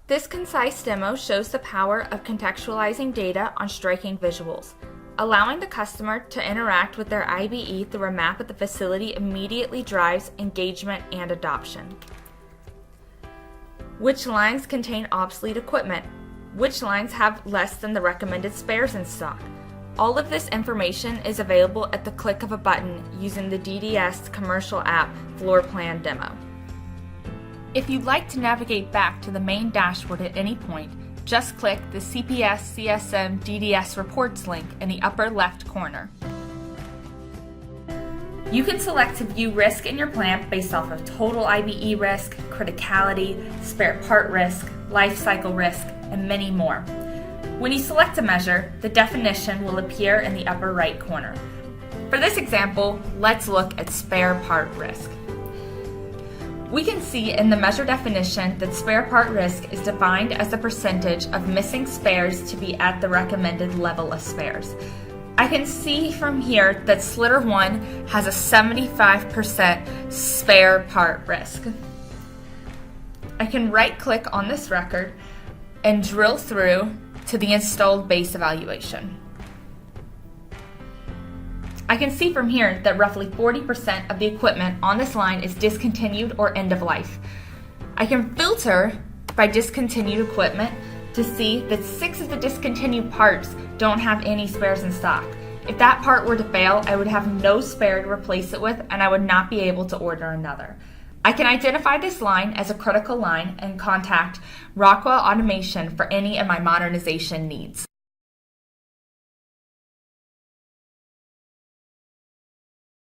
This concise demo shows the power of contextualizing data on striking visuals. Allowing the customer to interact with their IBE through a map at the facility immediately drives engagement and adoption. Which lines contain obsolete equipment? Which lines have less than the recommended spares in stock? All of this information is available at the click of a button using the DDS commercial app floor plan demo. If you'd like to navigate back to the main dashboard at any point, just click the CPS CSM DDS Reports link in the upper left corner. You can select to view risk in your plant based off of total IBE risk, criticality, spare part risk, life cycle risk, and many more. When you select a measure, the definition will appear in the upper right corner. For this example, let's look at spare part risk. We can see in the measure definition that spare part risk is defined as the percentage of missing spares to be at the recommended level of spares. I can see from here that Slitter 1 has a 75% spare part risk. I can right-click on this record and drill through to the installed base evaluation. I can see from here that roughly 40% of the equipment on this line is discontinued or end of life. I can filter by discontinued equipment to see that 6 of the discontinued parts don't have any spares in stock. If that part were to fail, I would have no spare to replace it with and I would not be able to order another. I can identify this line as a critical line and contact Rockwell Automation for any of my modernization needs.